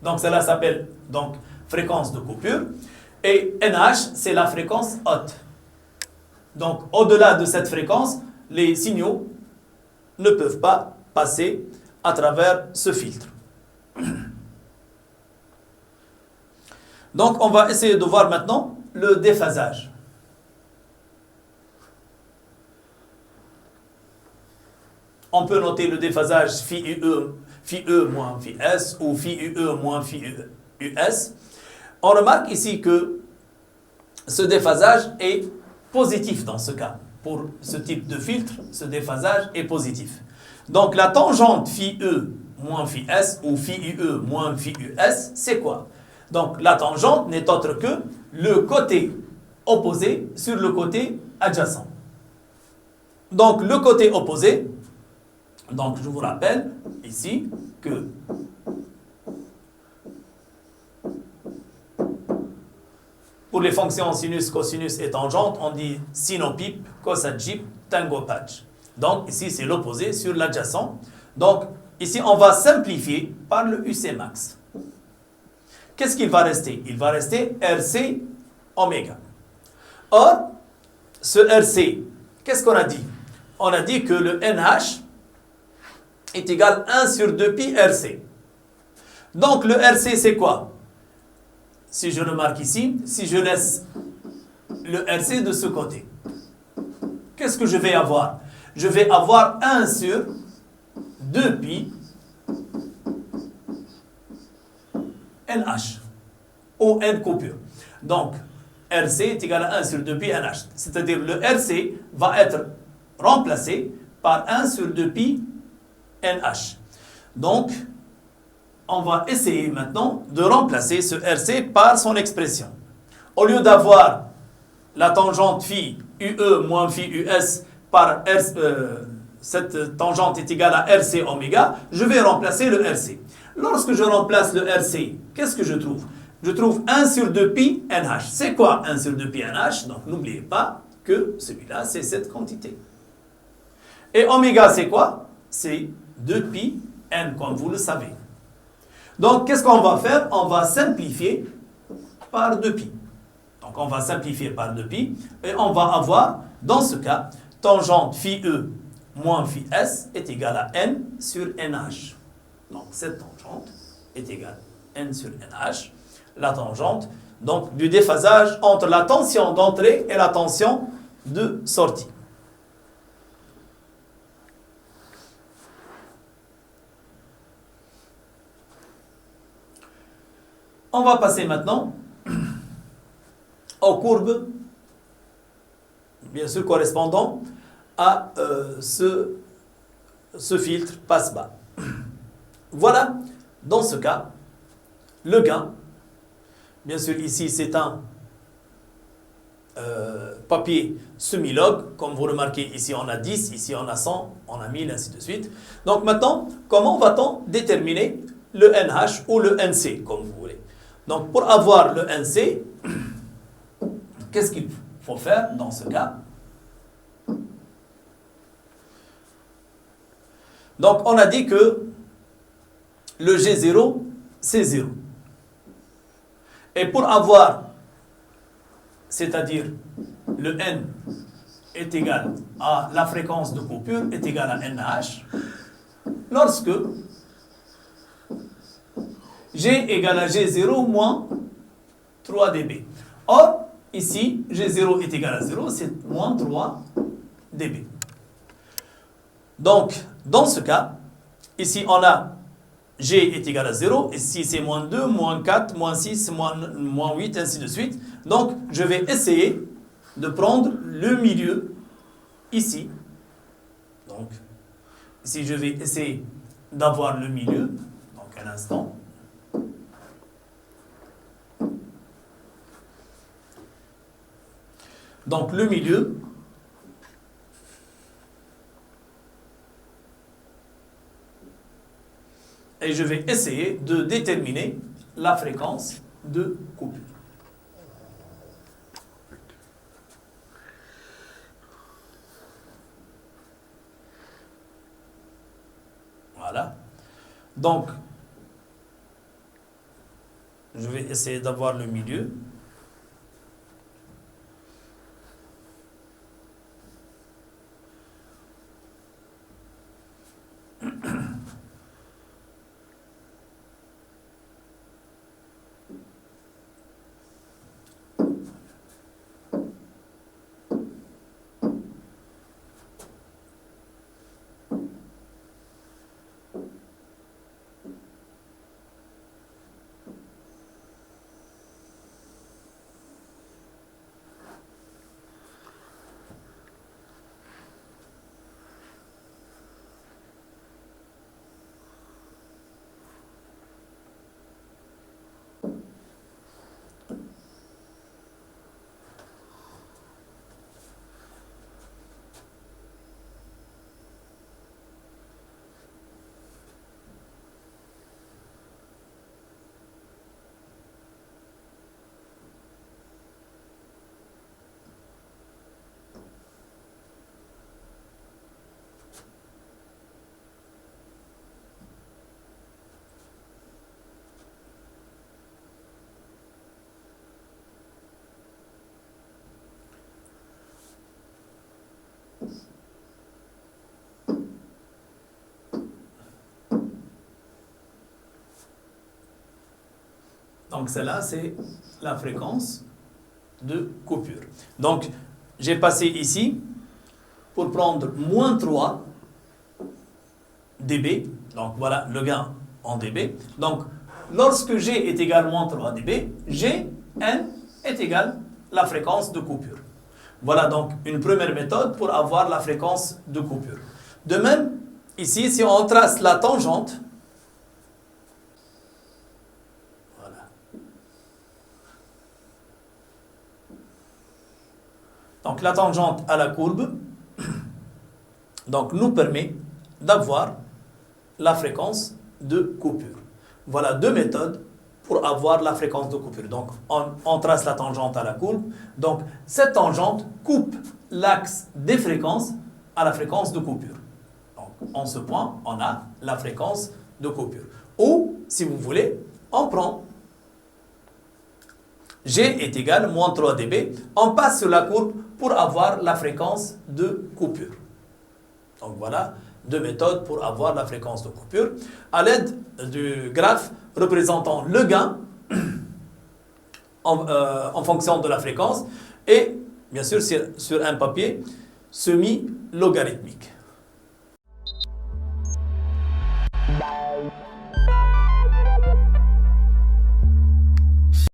Donc cela s'appelle donc fréquence de coupure. Et NH, c'est la fréquence haute. Donc au-delà de cette fréquence, les signaux ne peuvent pas passer à travers ce filtre. Donc on va essayer de voir maintenant le déphasage. On peut noter le déphasage phi E moins phi S ou phi UE moins phi US. On remarque ici que ce déphasage est positif dans ce cas. Pour ce type de filtre, ce déphasage est positif. Donc la tangente phi E moins phi S ou phi UE moins phi US, c'est quoi? Donc la tangente n'est autre que le côté opposé sur le côté adjacent. Donc le côté opposé, donc je vous rappelle ici que pour les fonctions sinus, cosinus et tangente, on dit sinopipe, cosagip, tango patch. Donc ici c'est l'opposé sur l'adjacent. Donc ici on va simplifier par le UC max. Qu'est-ce qu'il va rester? Il va rester RC oméga. Or, ce RC, qu'est-ce qu'on a dit? On a dit que le NH est égal à 1 sur 2 pi RC. Donc le RC c'est quoi? Si je remarque ici, si je laisse le RC de ce côté, qu'est-ce que je vais avoir? Je vais avoir 1 sur 2 pi NH, ou N coupure. Donc, RC est égal à 1 sur 2 pi NH. C'est-à-dire le RC va être remplacé par 1 sur 2 pi NH. Donc, on va essayer maintenant de remplacer ce RC par son expression. Au lieu d'avoir la tangente phi UE moins phi US par cette tangente est égale à RC oméga, je vais remplacer le RC. Lorsque je remplace le RC, qu'est-ce que je trouve? Je trouve 1 sur 2 pi NH. C'est quoi 1 sur 2 pi NH? Donc n'oubliez pas que celui-là, c'est cette quantité. Et oméga, c'est quoi? C'est 2 pi N, comme vous le savez. Donc, qu'est-ce qu'on va faire? On va simplifier par 2 pi. Donc, on va simplifier par 2 pi. Et on va avoir, dans ce cas, tangente phi E moins phi S est égale à N sur NH. Donc, cette tangente est égale à N sur NH. La tangente, donc, du déphasage entre la tension d'entrée et la tension de sortie. On va passer maintenant aux courbes, bien sûr correspondant à ce filtre passe-bas. Voilà, dans ce cas, le gain. Bien sûr, ici, c'est un papier semi-log. Comme vous remarquez, ici, on a 10, ici, on a 100, on a 1000, ainsi de suite. Donc maintenant, comment va-t-on déterminer le NH ou le NC, comme vous voulez? Donc, pour avoir le NC, qu'est-ce qu'il faut faire dans ce cas? Donc, on a dit que le G0, c'est 0. Et pour avoir, c'est-à-dire le N est égal à la fréquence de coupure est égale à NH, lorsque G égale à G0 moins 3 dB. Or, ici, G0 est égal à 0, c'est moins 3 dB. Donc, dans ce cas, ici, on a G est égal à 0, et si c'est moins 2, moins 4, moins 6, moins 8, ainsi de suite. Donc, je vais essayer de prendre le milieu ici. Donc, ici, je vais essayer d'avoir le milieu. Donc, un instant. Donc, le milieu, et je vais essayer de déterminer la fréquence de coupure. Voilà. Donc, je vais essayer d'avoir le milieu. Donc celle-là, c'est la fréquence de coupure. Donc, j'ai passé ici pour prendre moins 3 dB. Donc voilà le gain en dB. Donc, lorsque G est égal moins 3 dB, Gn est égal la fréquence de coupure. Voilà donc une première méthode pour avoir la fréquence de coupure. De même, ici, si on trace la tangente, voilà. Donc la tangente à la courbe donc, nous permet d'avoir la fréquence de coupure. Voilà deux méthodes pour avoir la fréquence de coupure. Donc, on trace la tangente à la courbe. Donc, cette tangente coupe l'axe des fréquences à la fréquence de coupure. Donc, en ce point, on a la fréquence de coupure. Ou, si vous voulez, on prend G est égal à moins 3 dB. On passe sur la courbe pour avoir la fréquence de coupure. Donc, voilà deux méthodes pour avoir la fréquence de coupure. À l'aide du graphe représentant le gain en fonction de la fréquence et, bien sûr, sur un papier semi-logarithmique.